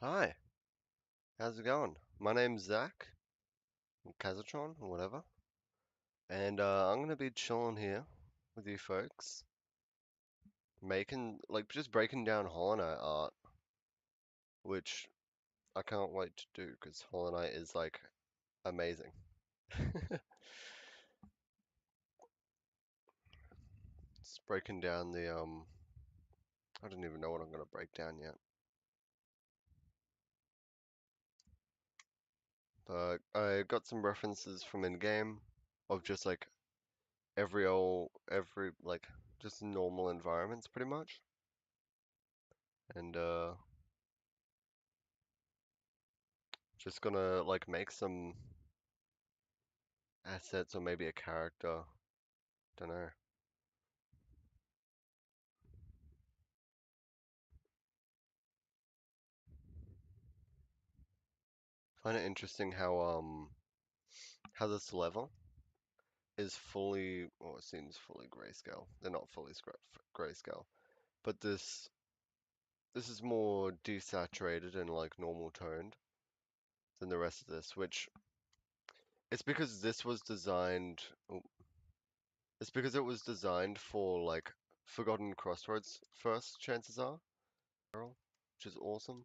Hi, how's it going? My name's Zach, Cazetron, or whatever, and I'm gonna be chilling here with you folks, just breaking down Hollow Knight art, which I can't wait to do because Hollow Knight is like amazing. Just breaking down I don't even know what I'm gonna break down yet, but I got some references from in-game of just like every like just normal environments pretty much, and just gonna like make some assets or maybe a character. Don't know. Find it interesting how this level is fully, or it seems fully grayscale. They're not fully grayscale, but this is more desaturated and like normal toned than the rest of this, which it's because this was designed. It's because it was designed for like Forgotten Crossroads first, chances are, which is awesome.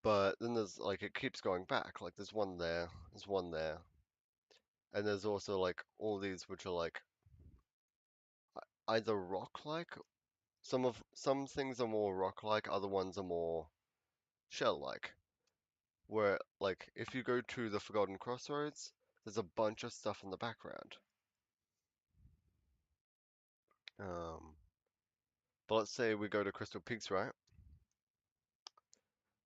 But then there's like it keeps going back. Like there's one there, and there's also like all these which are like either rock-like. Some things are more rock-like, other ones are more shell-like. Where like if you go to the Forgotten Crossroads, there's a bunch of stuff in the background. Um, but let's say we go to Crystal Peaks, right?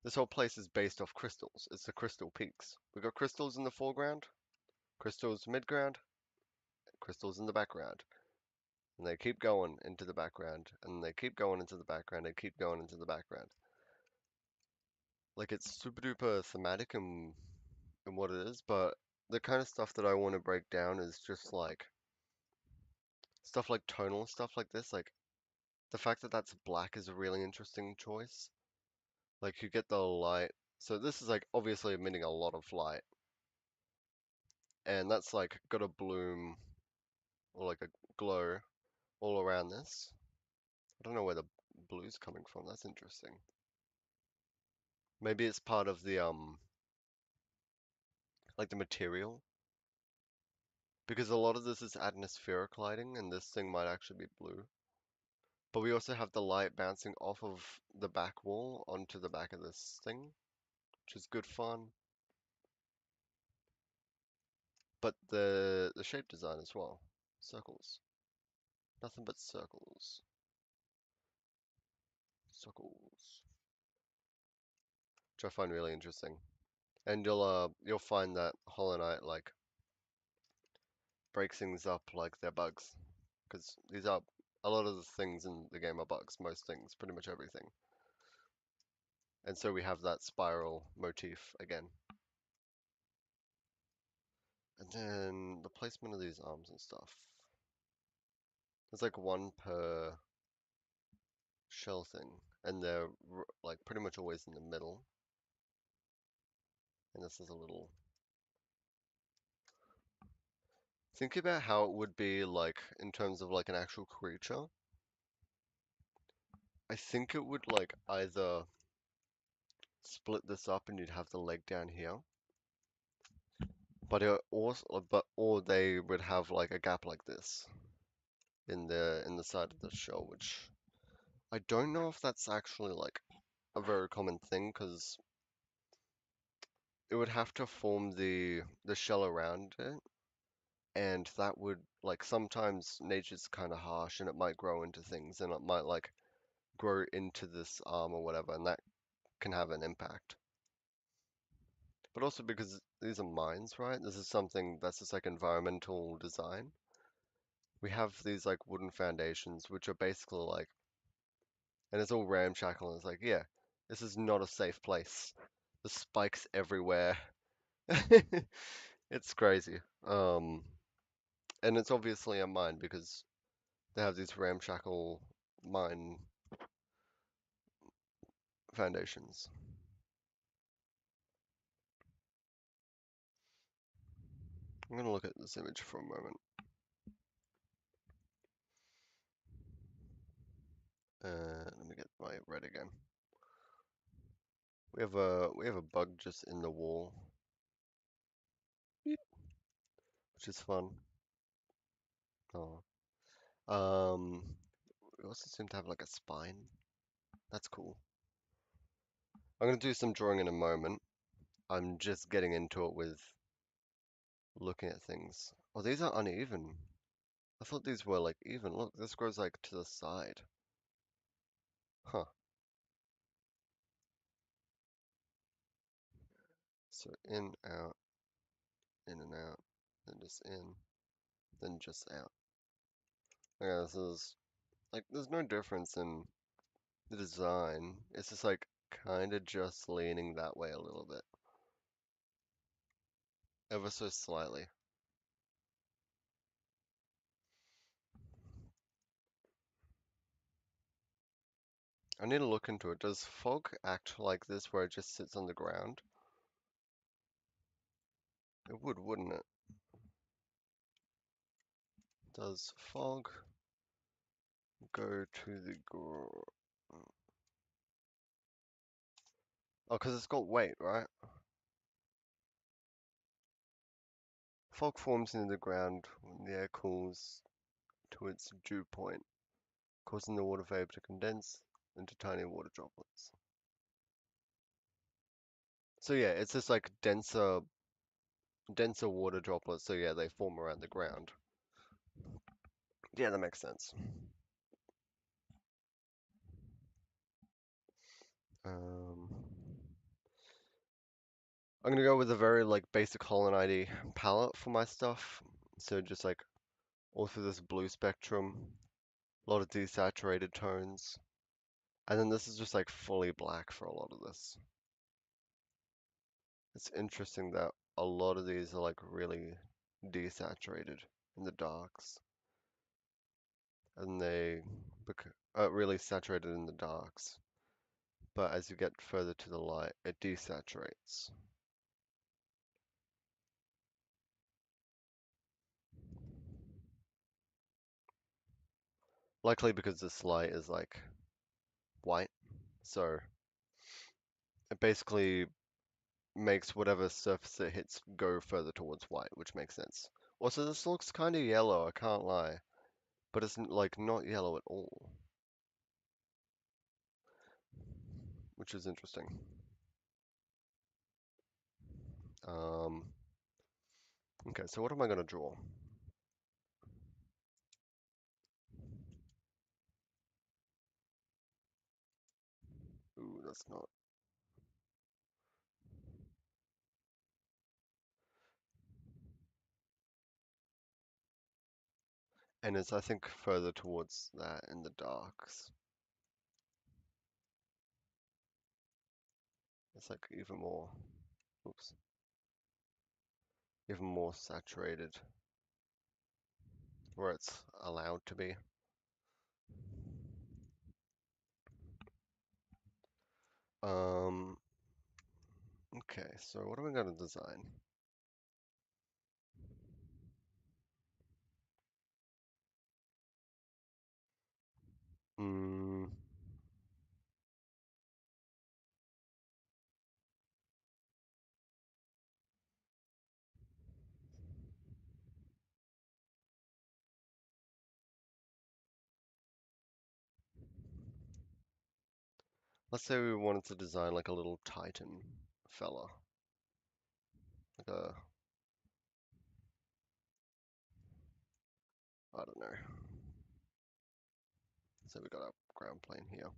This whole place is based off crystals. It's the Crystal Peaks. We got crystals in the foreground, crystals midground, crystals in the background. And they keep going into the background, and they keep going into the background, and keep going into the background. Like it's super duper thematic in what it is, but the kind of stuff that I want to break down is just like stuff like tonal stuff like this. Like the fact that that's black is a really interesting choice. Like you get the light. So this is like obviously emitting a lot of light, and that's like got a bloom or like a glow all around this. I don't know where the blue's coming from. That's interesting. Maybe it's part of the like the material, because a lot of this is atmospheric lighting, and this thing might actually be blue. But we also have the light bouncing off of the back wall onto the back of this thing, which is good fun. But the shape design as well. Circles. Nothing but circles. Circles. Which I find really interesting. And you'll find that Hollow Knight like breaks things up like they're bugs. Because these are a lot of the things in the game are bugs, most things, pretty much everything. And so we have that spiral motif again. And then the placement of these arms and stuff. There's like one per shell thing, and they're like pretty much always in the middle. And this is a little. Think about how it would be like in terms of like an actual creature. I think it would like either split this up and you'd have the leg down here, but it also or they would have like a gap like this in the side of the shell, which I don't know if that's actually like a very common thing because it would have to form the shell around it, and that would like sometimes nature's kind of harsh and it might grow into things and it might like grow into this arm or whatever, and that can have an impact. But also because these are mines, right? This is something that's just like environmental design. We have these like wooden foundations which are basically like, and it's all ramshackle and it's like, yeah, this is not a safe place. The spikes everywhere. It's crazy. And it's obviously a mine because they have these ramshackle mine foundations. I'm gonna look at this image for a moment. Let me get my red again. We have a bug just in the wall, which is fun. Oh. We also seem to have like a spine. That's cool. I'm gonna do some drawing in a moment. I'm just getting into it with looking at things. Oh, these are uneven. I thought these were like even. Look, this goes like to the side. Huh. So in, out, in and out, then just in, then just out. Okay, this is like there's no difference in the design. It's just like kind of just leaning that way a little bit, ever so slightly. I need to look into it. Does fog act like this where it just sits on the ground? It would, wouldn't it? Does fog go to the ground? Oh, because it's got weight, right? Fog forms in the ground when the air cools to its dew point, causing the water vapor to condense into tiny water droplets. So yeah, it's just like denser water droplets. So yeah, they form around the ground. Yeah, that makes sense. Um, I'm gonna go with a very like basic Holland ID palette for my stuff. So just like all through this blue spectrum, a lot of desaturated tones, and then this is just like fully black for a lot of this. It's interesting that a lot of these are like really desaturated in the darks, and really saturated in the darks. But as you get further to the light, it desaturates. Likely because this light is like white, so it basically makes whatever surface it hits go further towards white, which makes sense. Also, this looks kind of yellow, I can't lie, but it's like not yellow at all, which is interesting. Um, okay, so what am I gonna draw? Ooh, that's not. And it's, I think, further towards that in the darks. It's like even more, oops, even more saturated where it's allowed to be. Um, okay, so what am I gonna design? Mm, let's say we wanted to design like a little Titan fella, like a, I don't know. So we got our ground plane here.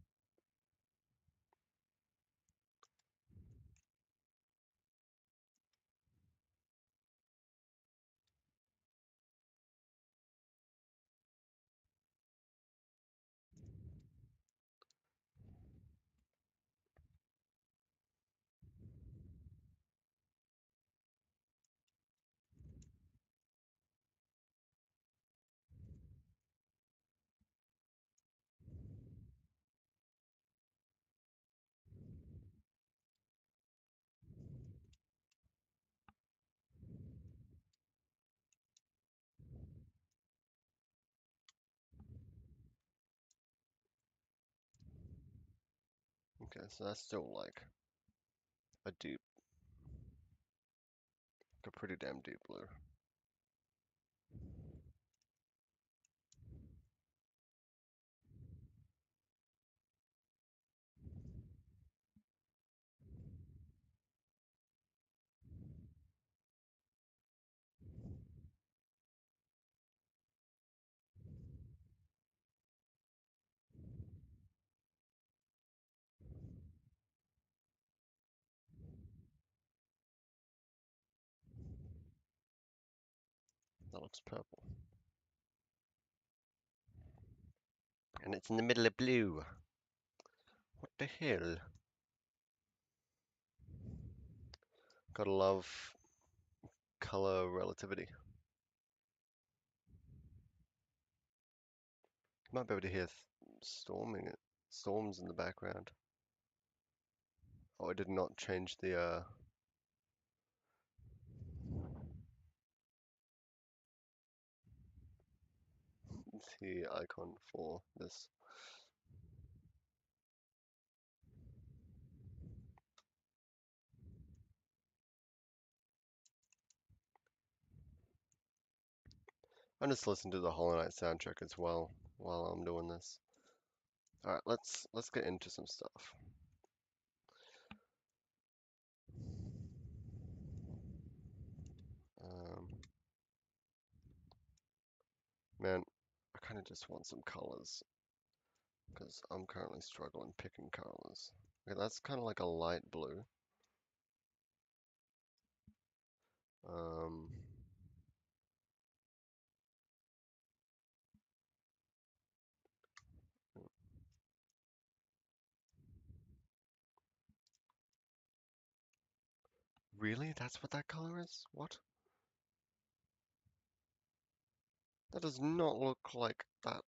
Okay, so that's still like a deep, a pretty damn deep blue. That looks purple. And it's in the middle of blue. What the hell? Gotta love color relativity. You might be able to hear storms in the background. Oh, I did not change the icon for this. I'm just listening to the Hollow Knight soundtrack as well while I'm doing this. All right, let's get into some stuff. Um, Man, I kind of just want some colors because I'm currently struggling picking colors. Okay, that's kind of like a light blue. Um, really? That's what that color is? What? That does not look like that.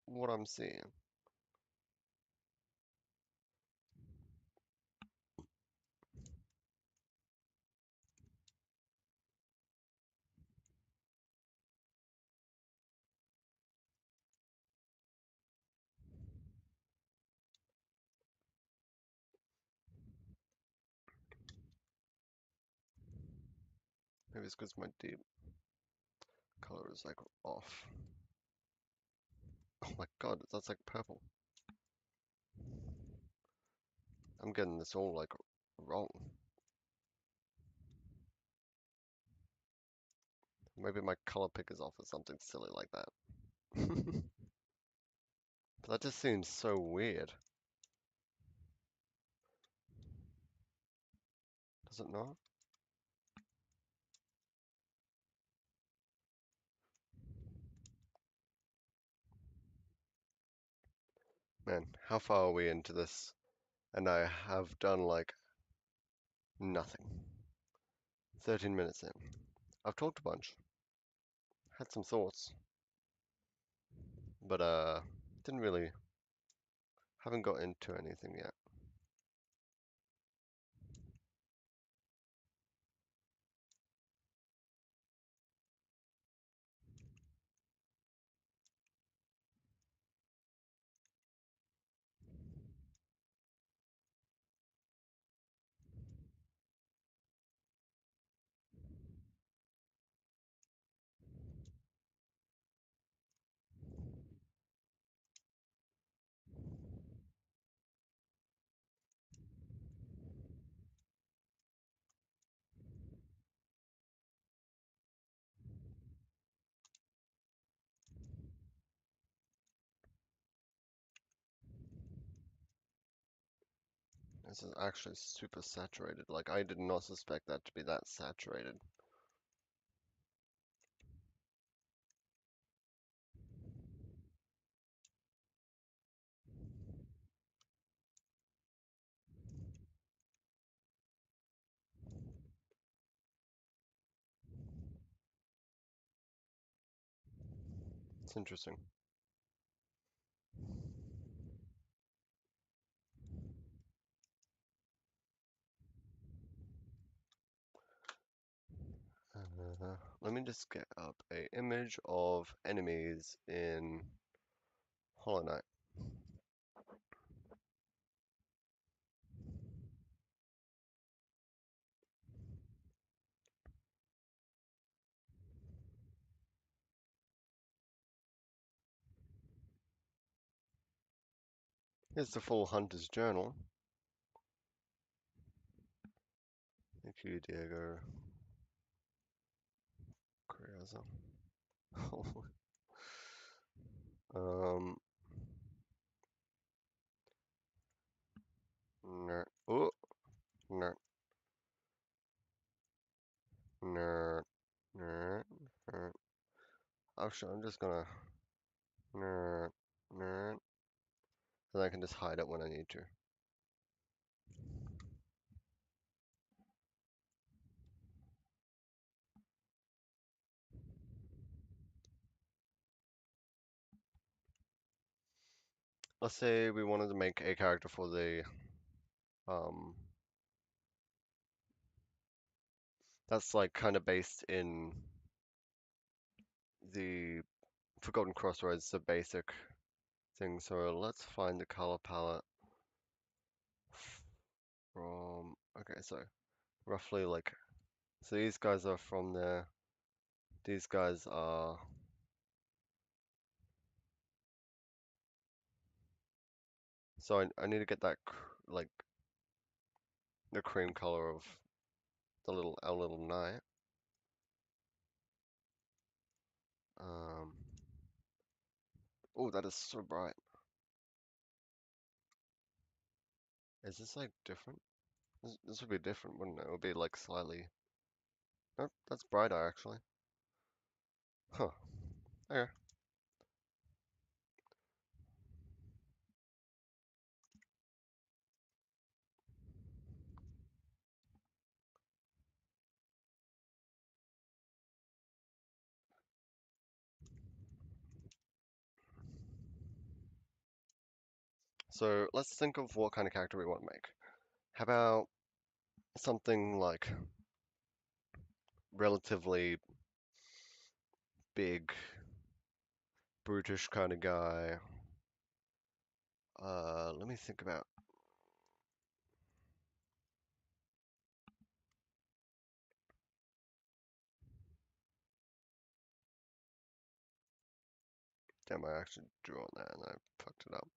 What I'm seeing. Maybe it's because my deep color is like off. Oh my god, that's like purple. I'm getting this all like wrong. Maybe my color pick is off or something silly like that. But that just seems so weird. Does it not? Man, how far are we into this? And I have done like nothing. 13 minutes in. I've talked a bunch, had some thoughts, but didn't really, haven't got into anything yet. This is actually super saturated. Like, I did not suspect that to be that saturated. It's interesting. Let me just get up a image of enemies in Hollow Knight. Here's the full Hunter's Journal. Thank you, Diego Carriazo. um, nerd. Oh, nerd, nerd, nerd, nerd. Actually, I'm just gonna nerd, nerd, and I can just hide it when I need to. Let's say we wanted to make a character for the um that's like kind of based in the Forgotten Crossroads, the basic thing. So let's find the color palette from, okay, so roughly like, so these guys are from there. These guys are, so I need to get that like the cream color of our little knight. Um, oh, that is so bright. Is this like different? This would be different, wouldn't it? It would be like slightly. Nope, that's brighter actually. Huh. Okay. So let's think of what kind of character we want to make. How about something like relatively big, brutish kind of guy. Let me think about. Damn, I actually drew on that and I fucked it up.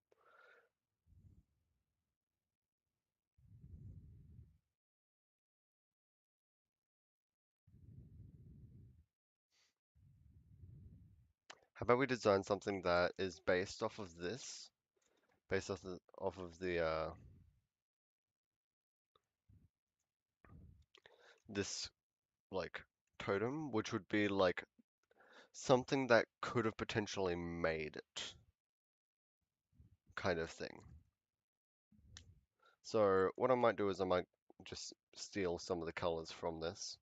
How about we design something that is based off of this, based off of the this like totem, which would be like something that could have potentially made it, kind of thing. So what I might do is I might just steal some of the colors from this.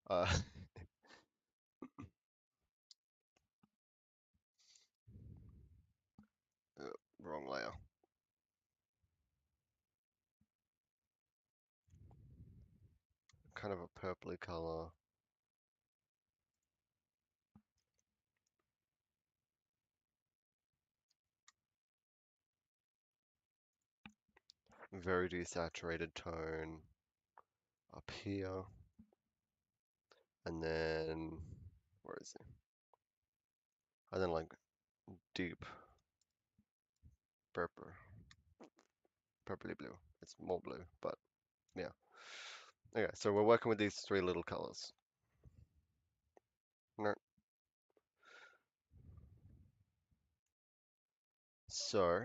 Uh, wrong layer. Kind of a purpley color. Very desaturated tone up here. And then, where is it? And then like deep purple, purpley blue. It's more blue, but yeah. Okay, so we're working with these three little colors. No. So,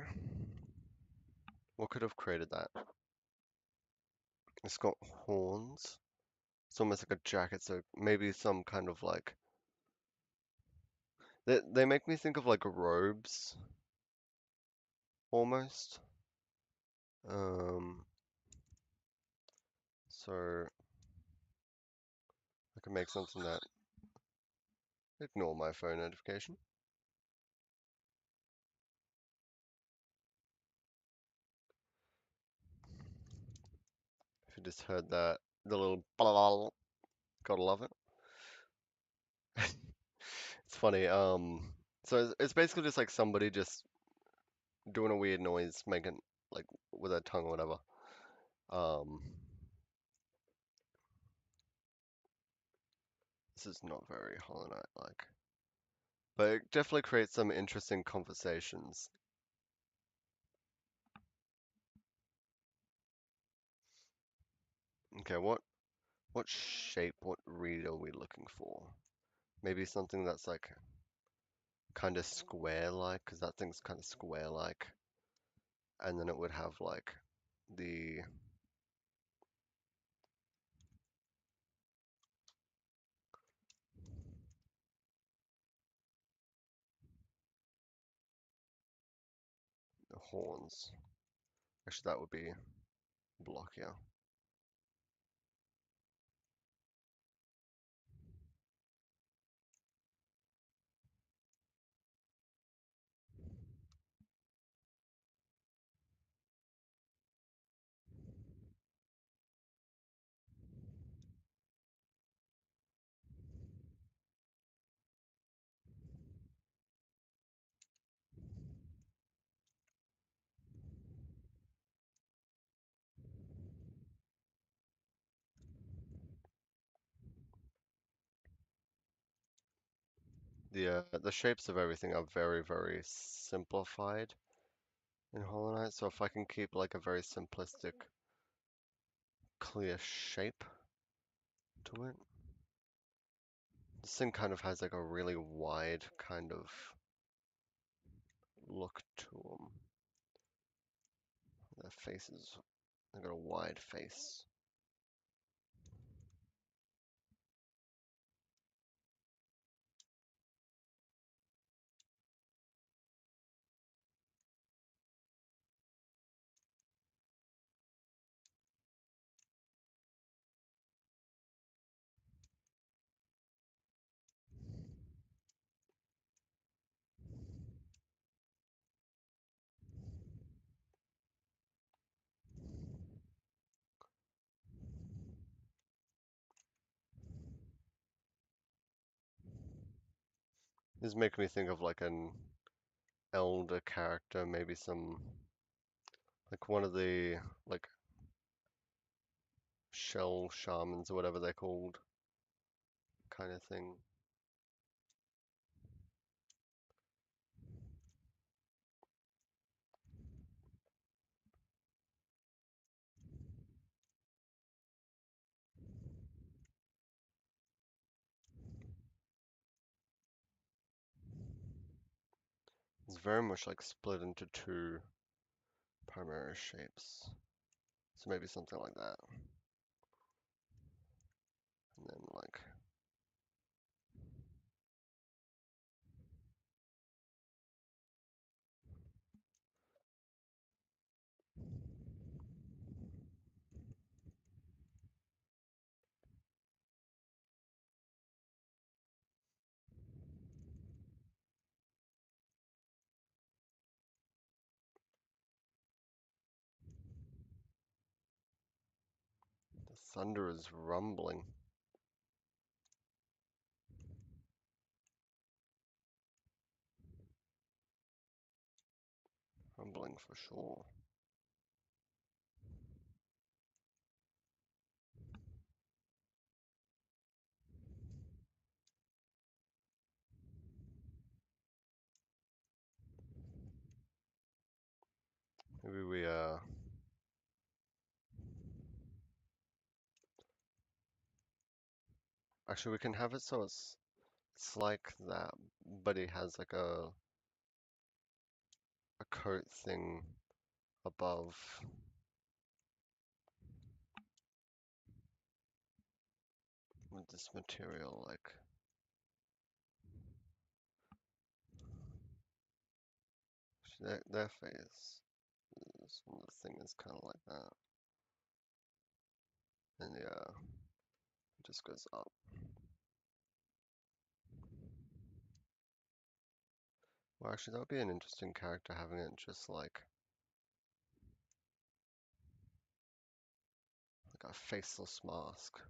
what could have created that? It's got horns. It's almost like a jacket, so maybe some kind of like they make me think of like robes almost. Um, so I can make something that ignore my phone notification. If you just heard that, the little blah, gotta love it. It's funny. So it's basically just like somebody just doing a weird noise, making like with their tongue or whatever. Um, this is not very Hollow Knight like, but it definitely creates some interesting conversations. Okay, what shape, what read are we looking for? Maybe something that's like kind of square-like, because that thing's kind of square-like, and then it would have like the horns. Actually, that would be blockier. The shapes of everything are very simplified in Hollow Knight. So if I can keep like a very simplistic, clear shape to it, this thing kind of has like a really wide kind of look to them. Their faces, they got a wide face. This is making me think of like an elder character, maybe some like one of the like shell shamans or whatever they're called, kind of thing. It's very much like split into two primary shapes. So maybe something like that. And then like the thunder is rumbling. Rumbling for sure. Maybe we actually we can have it so it's like that, but it has like a coat thing above with this material like their face. The thing is kind of like that, and yeah, it just goes up. Well, actually, that would be an interesting character having it just like a faceless mask.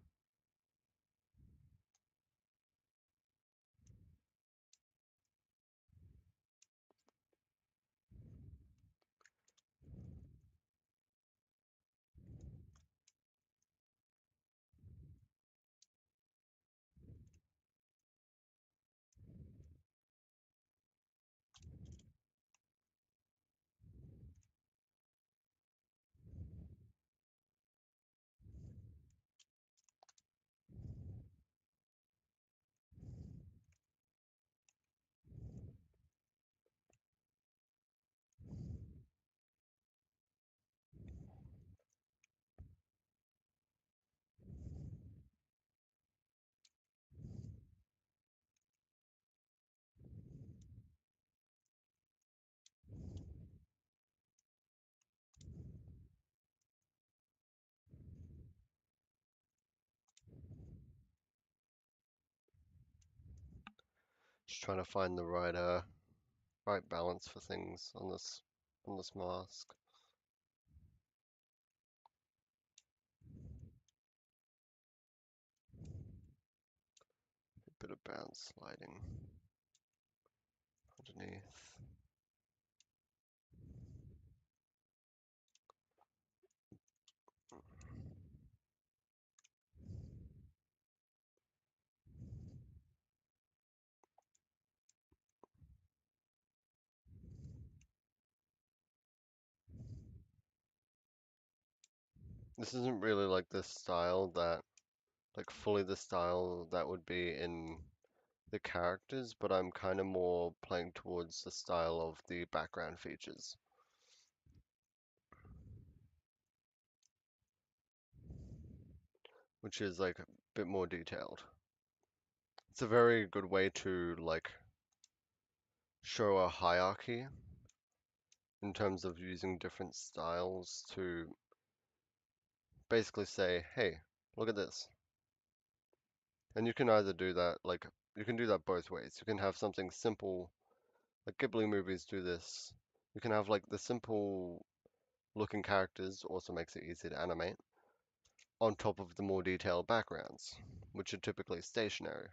trying to find the right balance for things on this mask. A bit of bounce sliding underneath. This isn't really like the style that, like fully the style that would be in the characters, but I'm kind of more playing towards the style of the background features, which is like a bit more detailed. It's a very good way to like show a hierarchy in terms of using different styles to basically say, hey, look at this. And you can either do that, like, you can do that both ways. You can have something simple, like Ghibli movies do this. You can have like the simple looking characters, also makes it easy to animate, on top of the more detailed backgrounds, which are typically stationary.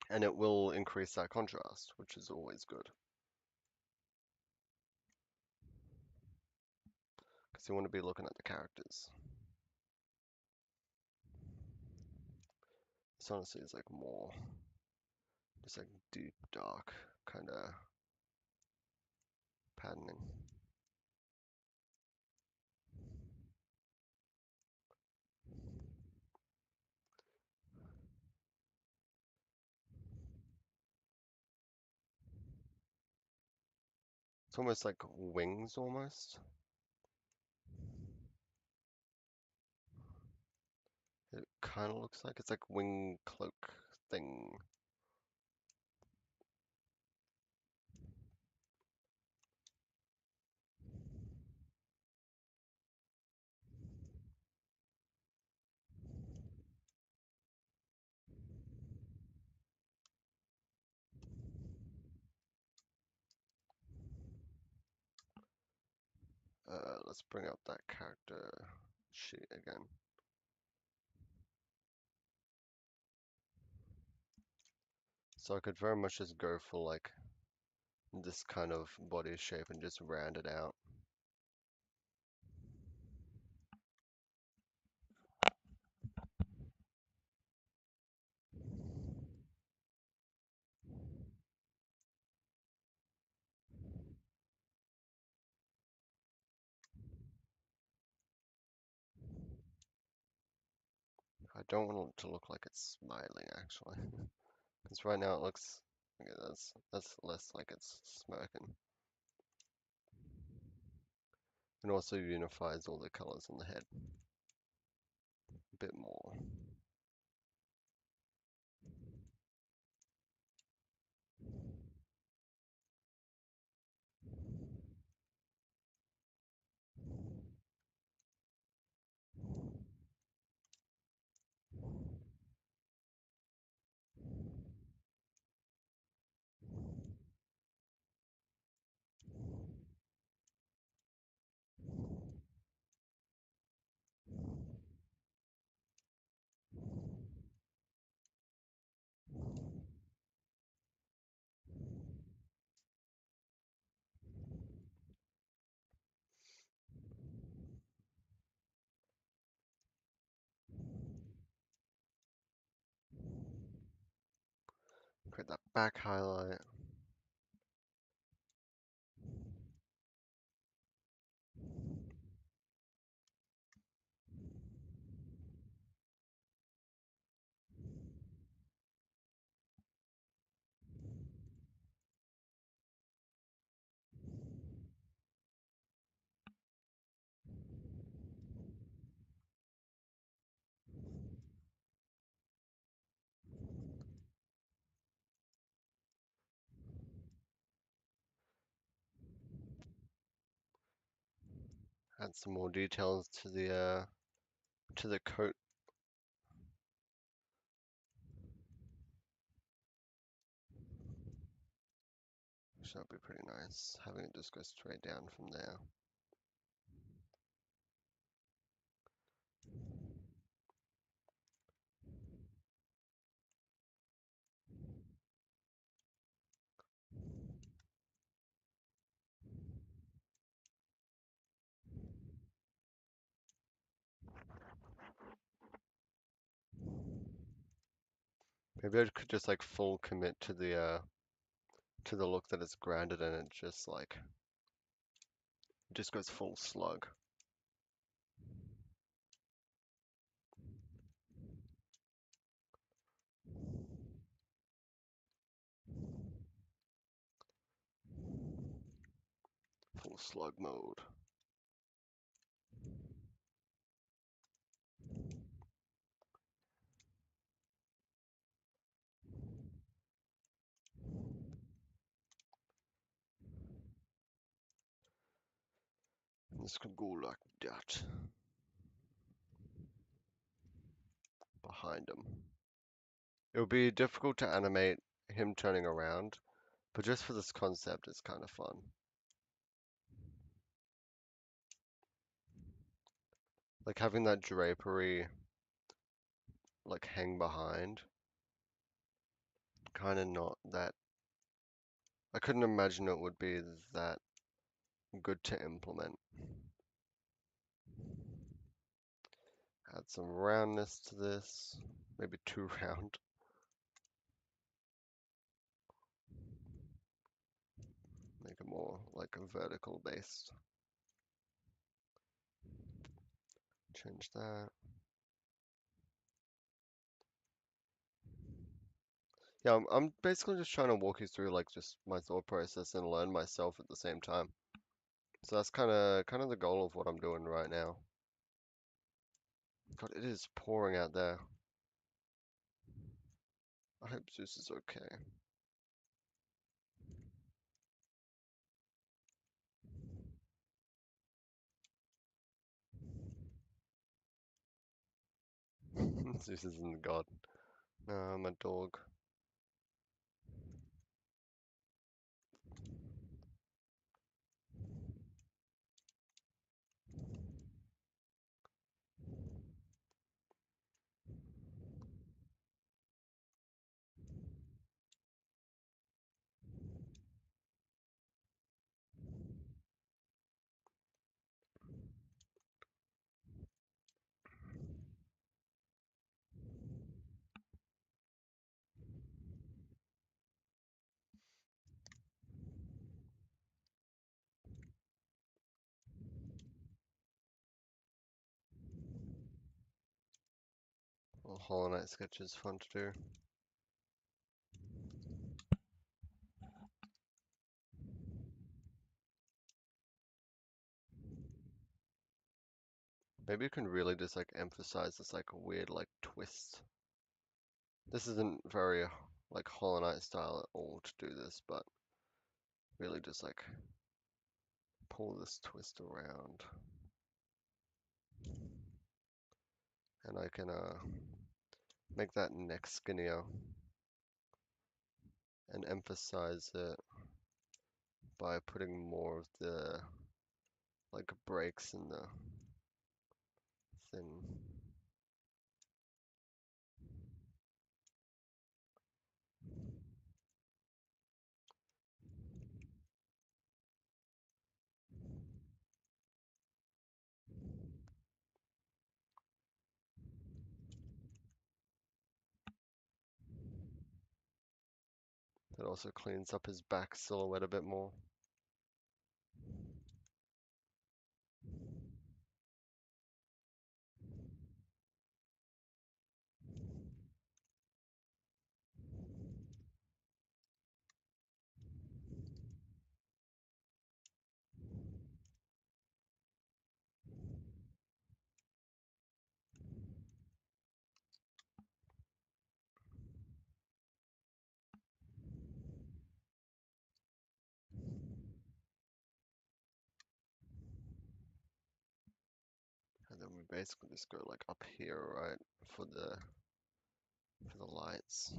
And it will increase that contrast, which is always good. Because you want to be looking at the characters. This honestly is like more, just like deep, dark kind of patterning. It's almost like wings, almost. It kind of looks like it's like wing cloak thing. Let's bring up that character sheet again. So I could very much just go for like this kind of body shape and just round it out. I don't want it to look like it's smiling actually, because right now it looks, okay, that's less like it's smirking. It also unifies all the colors in the head a bit more. Create that back highlight. Add some more details to the coat. Actually, that'd be pretty nice, having it just go straight down from there. Maybe I could just like full commit to the look that it's grounded and it just goes full slug. Full slug mode. This could go like that. Behind him. It would be difficult to animate him turning around, but just for this concept, it's kind of fun. Like having that drapery like hang behind, kind of not that. I couldn't imagine it would be that good to implement. Add some roundness to this, maybe too round. Make it more like a vertical based. Change that. Yeah, I'm basically just trying to walk you through like just my thought process and learn myself at the same time. So that's kind of the goal of what I'm doing right now. God, it is pouring out there. I hope Zeus is okay. Zeus isn't God. No, I'm a dog. Well, Hollow Knight sketch is fun to do. Maybe you can really just like emphasize this like weird like twist. This isn't very like Hollow Knight style at all to do this, but really just like pull this twist around. And I can make that neck skinnier and emphasize it by putting more of the like breaks in the thing. That also cleans up his back silhouette a bit more. And then we basically just go like up here, right, for the lights.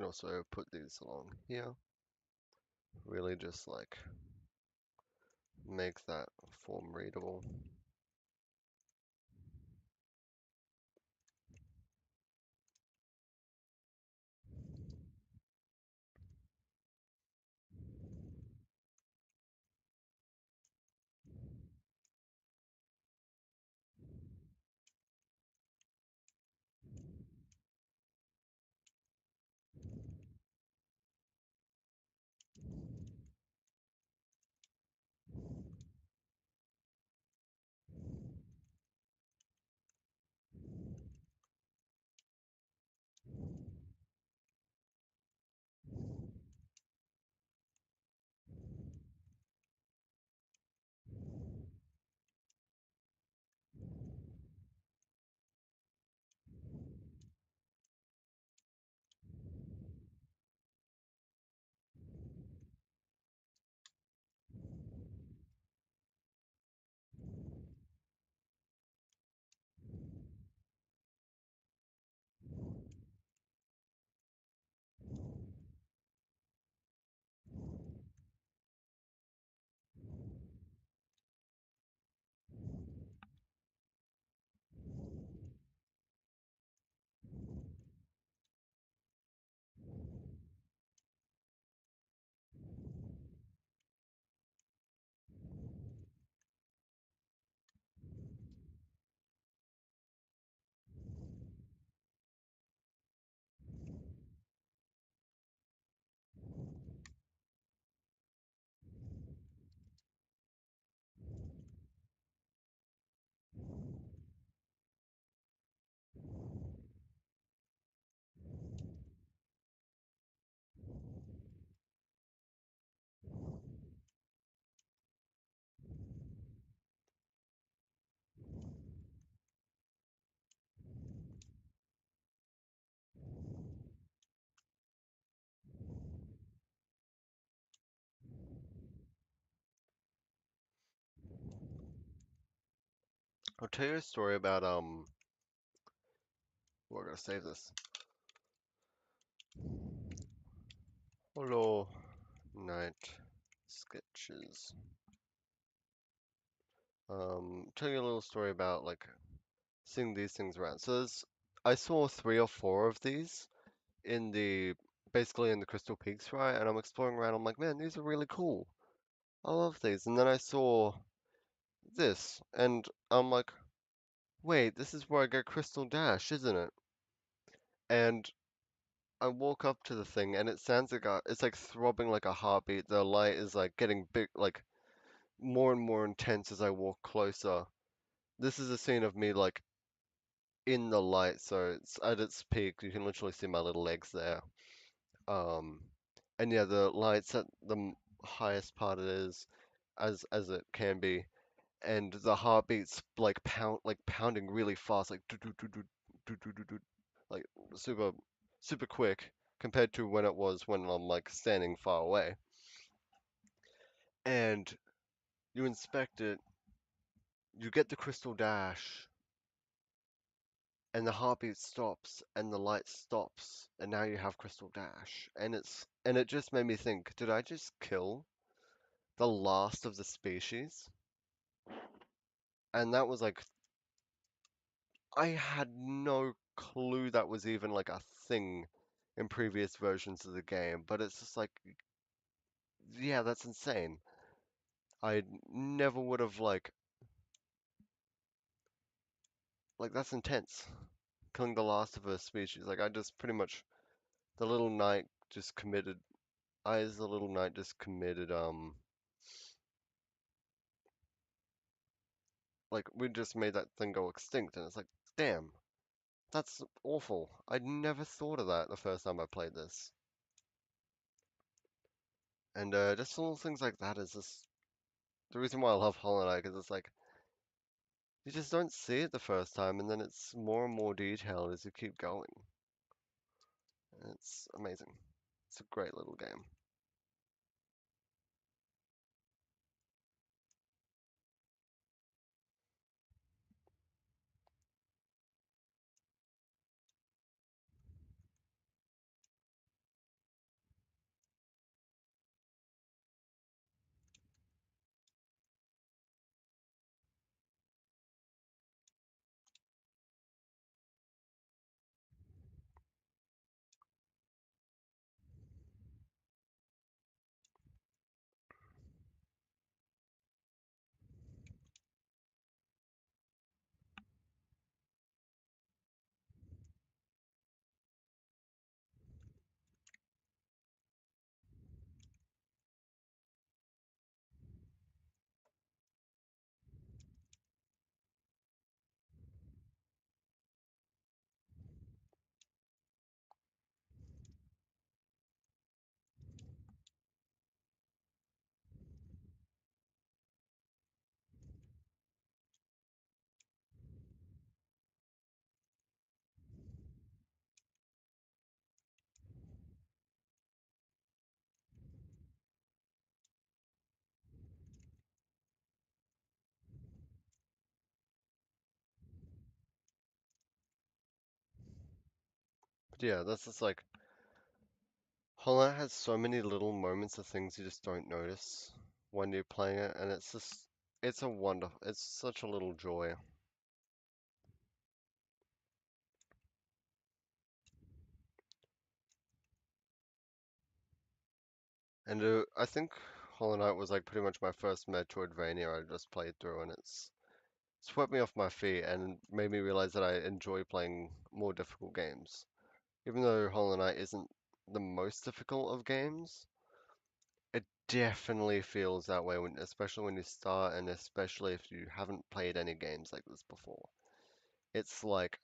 can also put these along here. Really just like make that form readable. I'll tell you a story about we're gonna save this. Hello Night Sketches. Tell you a little story about like seeing these things around. So I saw 3 or 4 of these in the basically in the Crystal Peaks, right? And I'm exploring around. I'm like, man, these are really cool. I love these. And then I saw this, and I'm like, wait, this is where I get Crystal Dash, isn't it? And I walk up to the thing, and it sounds like it's like throbbing like a heartbeat. The light is like getting big, like more and more intense as I walk closer. This is a scene of me like in the light, so it's at its peak. You can literally see my little legs there. Um, and yeah, the light's at the highest part it is, as it can be, and the heartbeats like pounding really fast, like do do do do do do do do, like super super quick compared to when it was when I'm like standing far away. And you inspect it, you get the crystal dash, and the heartbeat stops, and the light stops, and now you have crystal dash, and it just made me think, did I just kill the last of the species? And that was like, I had no clue that was even like a thing in previous versions of the game, but it's just like, yeah, that's insane. I never would have like that's intense. Killing the last of a species. Like I just pretty much the little knight just committed I as the little knight just committed like we just made that thing go extinct and it's like, damn, that's awful. I'd never thought of that the first time I played this. And just little things like that is just the reason why I love Hollow Knight, because it's like you just don't see it the first time, and then it's more and more detailed as you keep going. And it's amazing. It's a great little game. Yeah, that's just like Hollow Knight has so many little moments of things you just don't notice when you're playing it, and it's just it's such a little joy. And I think Hollow Knight was like pretty much my first Metroidvania I just played through, and it's swept me off my feet and made me realize that I enjoy playing more difficult games. Even though Hollow Knight isn't the most difficult of games, it definitely feels that way when, especially when you start, and especially if you haven't played any games like this before. It's like,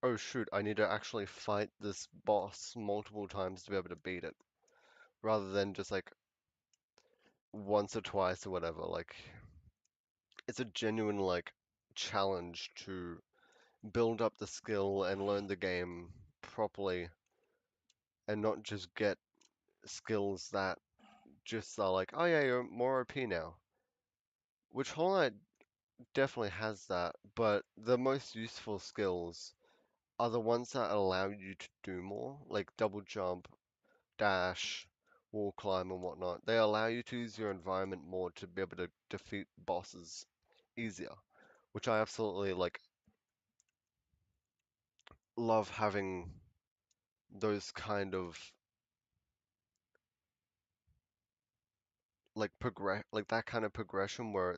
oh shoot, I need to actually fight this boss multiple times to be able to beat it, rather than just like once or twice or whatever. Like, it's a genuine like challenge to build up the skill and learn the game properly and not just get skills that just are like, oh yeah, you're more OP now. Which Hollow Knight definitely has that, but the most useful skills are the ones that allow you to do more, like double jump, dash, wall climb, and whatnot. They allow you to use your environment more to be able to defeat bosses easier, which I absolutely like love having those kind of like that kind of progression where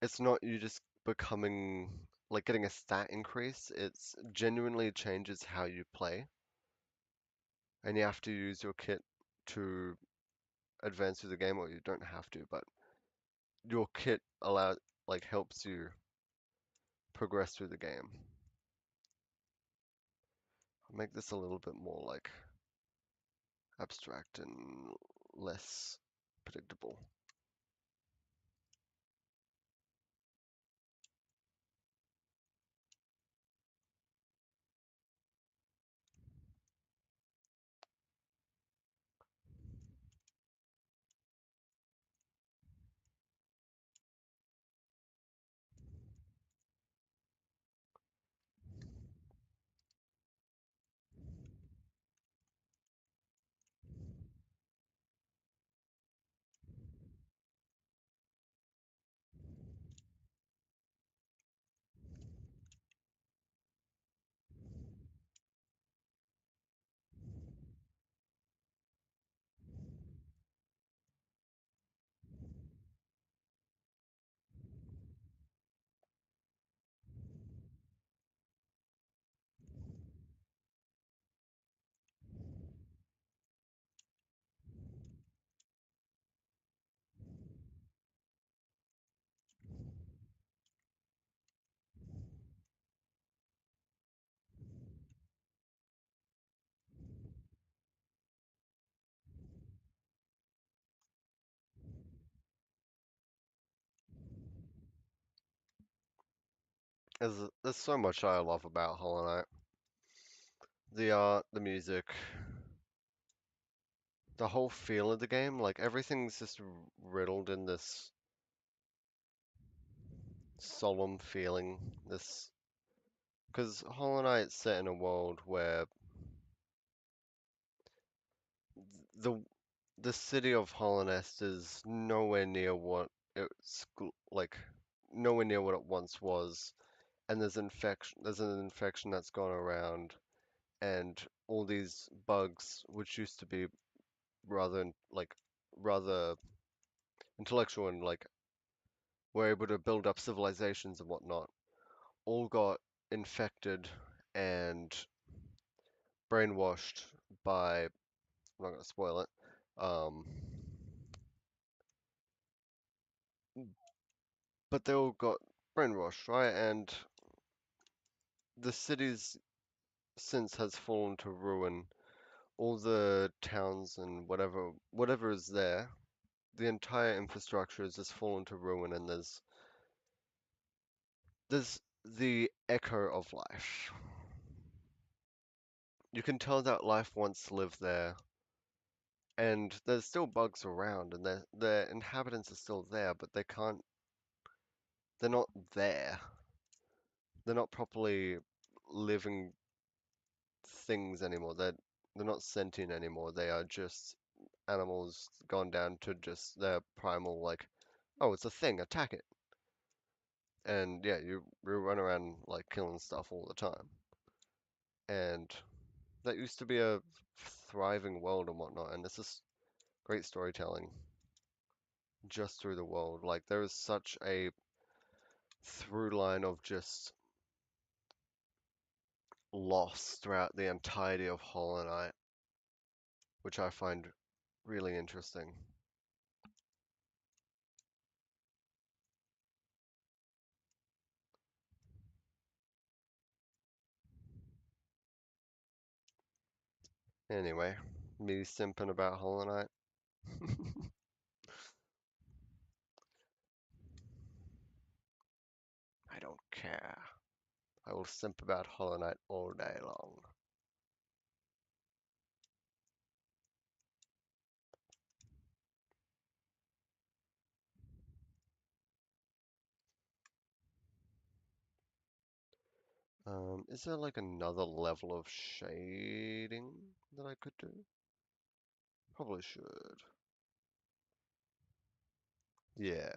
it's not you just becoming like getting a stat increase. It's genuinely changes how you play, and you have to use your kit to advance through the game, or you don't have to, but your kit helps you progress through the game. I'll make this a little bit more like abstract and less predictable. There's so much I love about Hollow Knight. The art, the music, the whole feel of the game, like everything's just riddled in this solemn feeling. This because Hollow Knight's set in a world where the the city of Hollow Nest is nowhere near what like nowhere near what it once was, and there's an infection that's gone around, and all these bugs, which used to be rather intellectual and like were able to build up civilizations and whatnot, all got infected and brainwashed by, I'm not going to spoil it, um, but they all got brainwashed, right? And the city's since has fallen to ruin. All the towns and whatever is there, the entire infrastructure has just fallen to ruin, and there's the echo of life. You can tell that life once lived there, and there's still bugs around, and the inhabitants are still there, but they're not there. They're not properly living. things anymore. They're not sentient anymore. They are just animals gone down to just their primal like, oh, it's a thing, attack it. And yeah, you run around like killing stuff all the time. And that used to be a thriving world and whatnot. And this is great storytelling just through the world. Like there is such a through line of just loss throughout the entirety of Hollow Knight, which I find really interesting. Anyway, me simping about Hollow Knight. I don't care. I will simp about Hollow Knight all day long. Is there like another level of shading that I could do? Probably should. Yeah.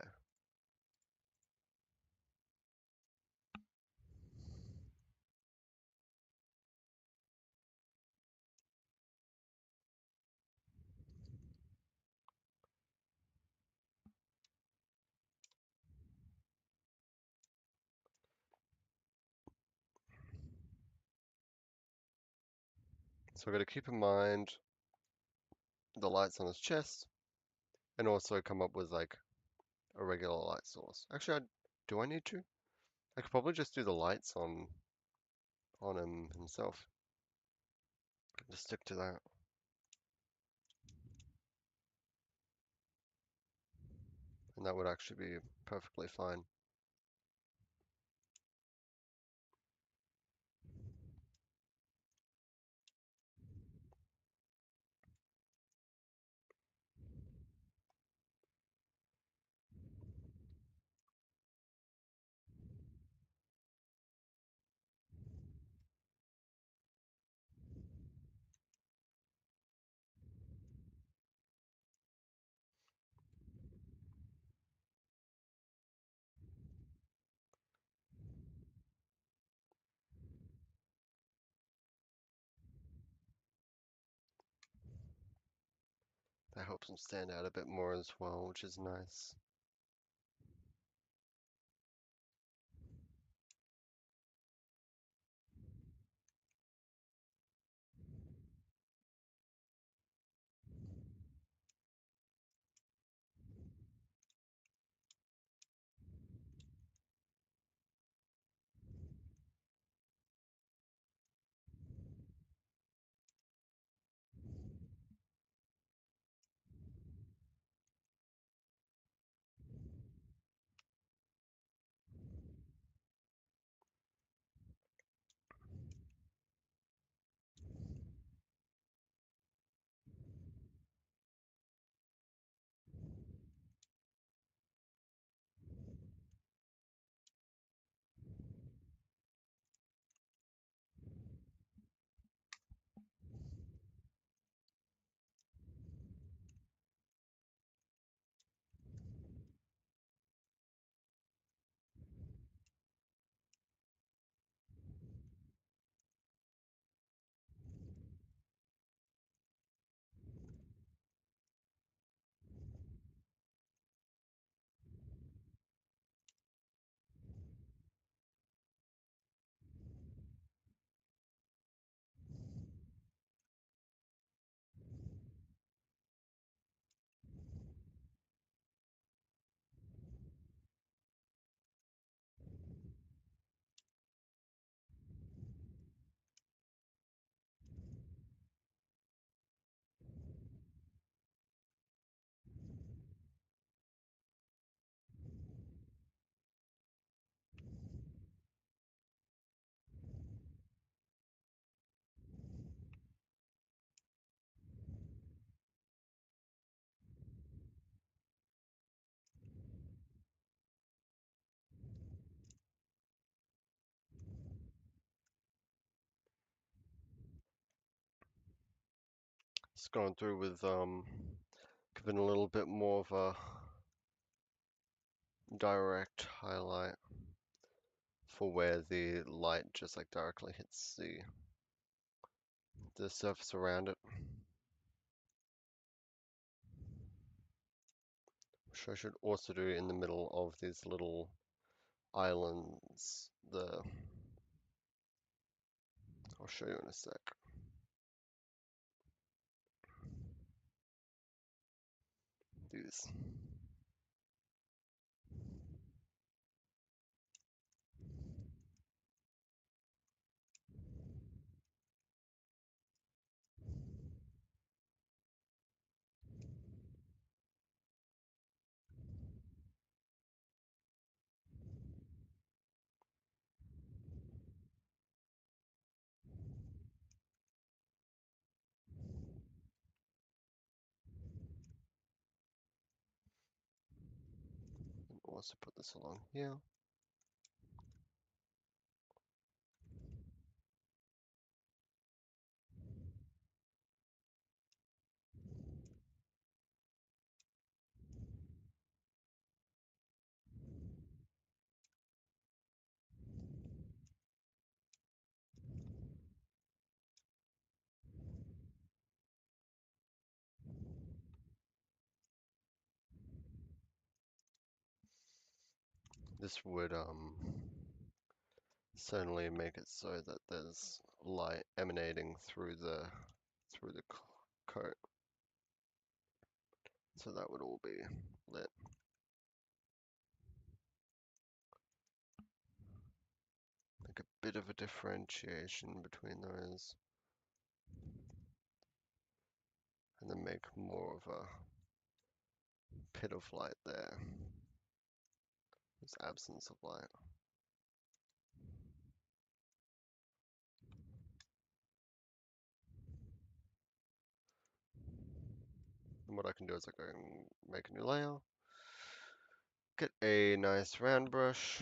So I gotta keep in mind the lights on his chest and also come up with like a regular light source. Actually, do I need to? I could probably just do the lights on him himself. Just stick to that. And that would actually be perfectly fine. That helps him stand out a bit more as well, which is nice. Just going through with giving a little bit more of a direct highlight for where the light just like directly hits the surface around it. Which I should also do in the middle of these little islands. I'll show you in a sec. These. And also put this along here. This would certainly make it so that there's light emanating through the coat. So that would all be lit. Like a bit of a differentiation between those. And then make more of a pit of light there. This absence of light. And what I can do is I go and make a new layer. Get a nice round brush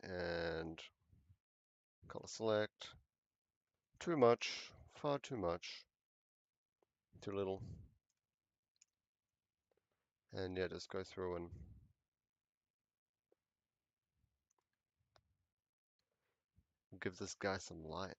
and color select. Too much, far too much, too little. And yeah, just go through and give this guy some light.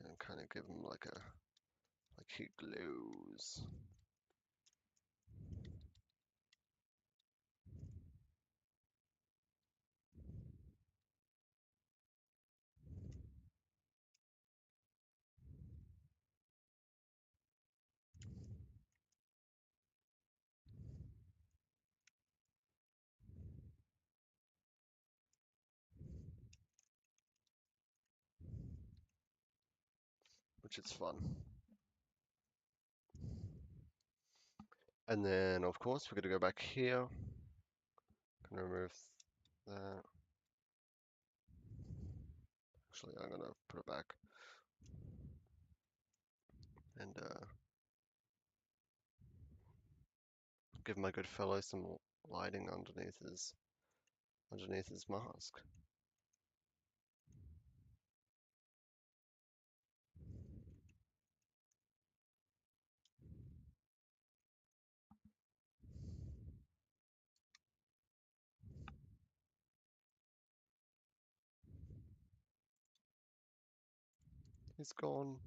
And kind of give him like he glows. Which is fun. And then of course we're gonna go back here. Gonna remove that. Actually, I'm gonna put it back and give my good fellow some lighting underneath his mask. He's gone.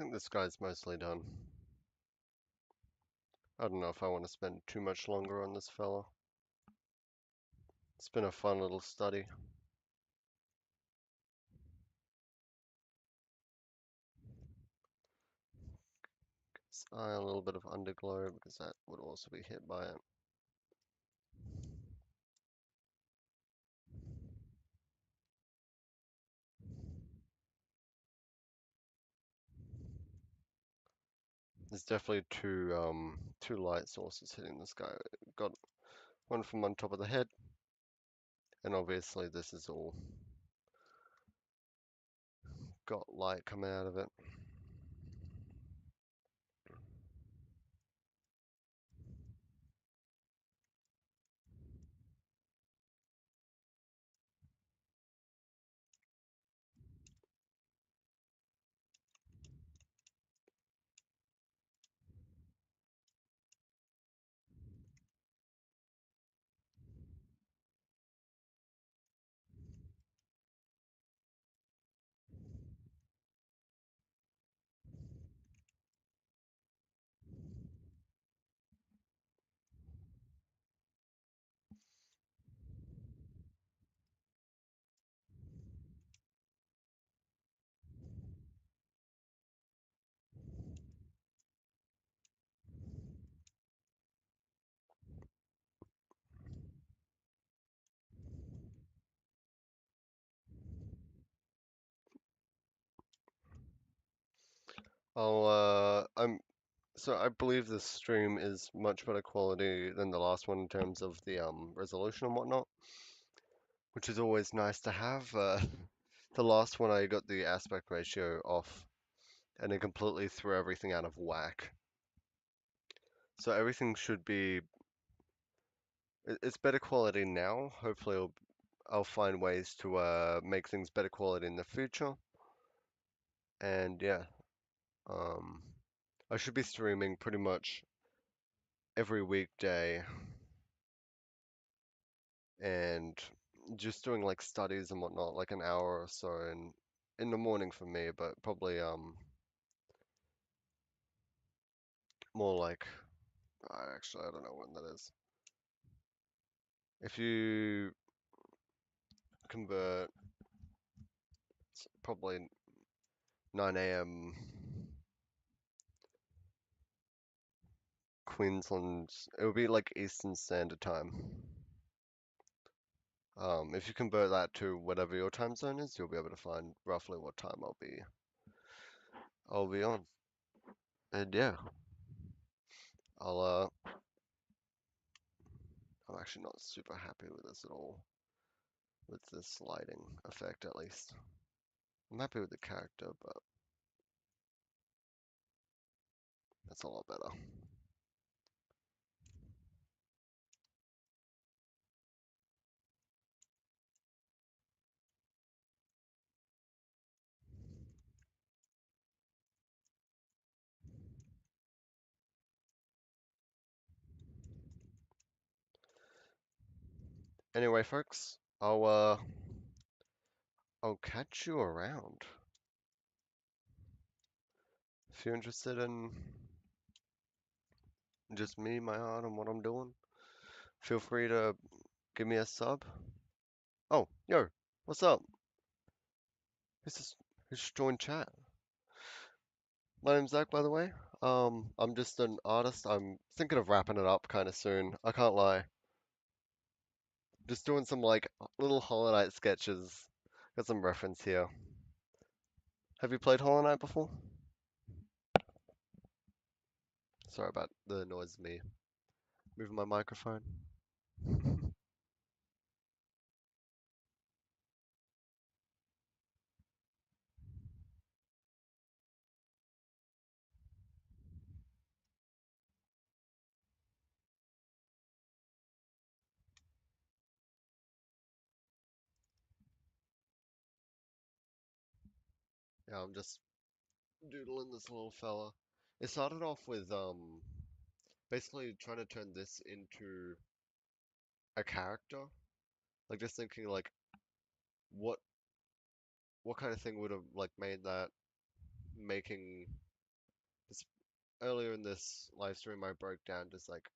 think this guy's mostly done. I don't know if I want to spend too much longer on this fella. It's been a fun little study. This eye a little bit of underglow because that would also be hit by it. There's definitely two light sources hitting this guy. Got one from on top of the head, and obviously this is all got light coming out of it. So I believe this stream is much better quality than the last one in terms of the resolution and whatnot, which is always nice to have. The last one I got the aspect ratio off, and it completely threw everything out of whack. So everything should be it's better quality now. Hopefully I'll find ways to make things better quality in the future. And yeah, um, I should be streaming pretty much every weekday and just doing like studies and whatnot, like an hour or so in the morning for me, but probably more like actually I don't know when that is. If you convert, it's probably 9 a.m. Queensland, it would be like Eastern Standard Time. If you convert that to whatever your time zone is, you'll be able to find roughly what time I'll be on. And yeah, I'll I'm actually not super happy with this at all, with this lighting effect at least. I'm happy with the character, but that's a lot better. Anyway, folks, I'll catch you around. If you're interested in just me, my art, and what I'm doing, feel free to give me a sub. Oh, yo, what's up? Who's this? Who's just joined chat? My name's Zach, by the way. I'm just an artist. I'm thinking of wrapping it up kind of soon. I can't lie. Just doing some like little Hollow Knight sketches. Got some reference here. Have you played Hollow Knight before? Sorry about the noise of me moving my microphone. Yeah, I'm just doodling this little fella. It started off with basically trying to turn this into a character. Like just thinking like what what kind of thing would have like made that making earlier in this live stream I broke down just like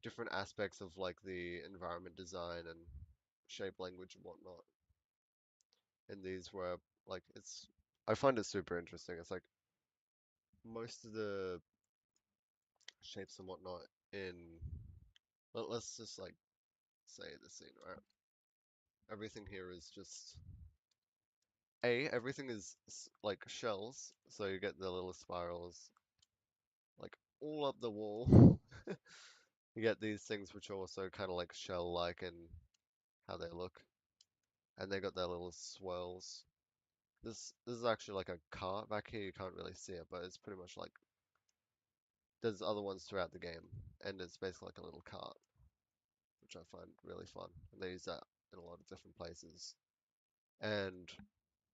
different aspects of like the environment design and shape language and whatnot. And these were like it's I find it super interesting. It's like most of the shapes and whatnot in let's just like say the scene, right? Everything here is just everything is like shells, so you get the little spirals like all up the wall. You get these things which are also kind of like shell-like in how they look, and they got their little swirls. This is actually like a cart back here. You can't really see it, but it's pretty much like there's other ones throughout the game, and it's basically like a little cart, which I find really fun. And they use that in a lot of different places. And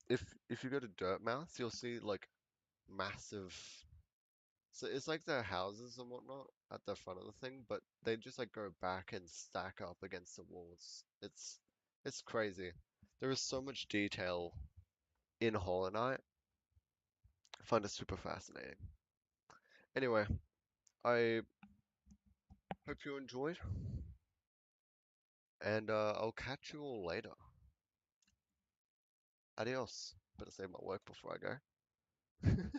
if you go to Dirtmouth, you'll see like massive. So it's like their houses and whatnot at the front of the thing, but they just like go back and stack up against the walls. It's crazy. There is so much detail in Hollow Knight. I find it super fascinating. Anyway, I hope you enjoyed, and I'll catch you all later. Adios. Better save my work before I go.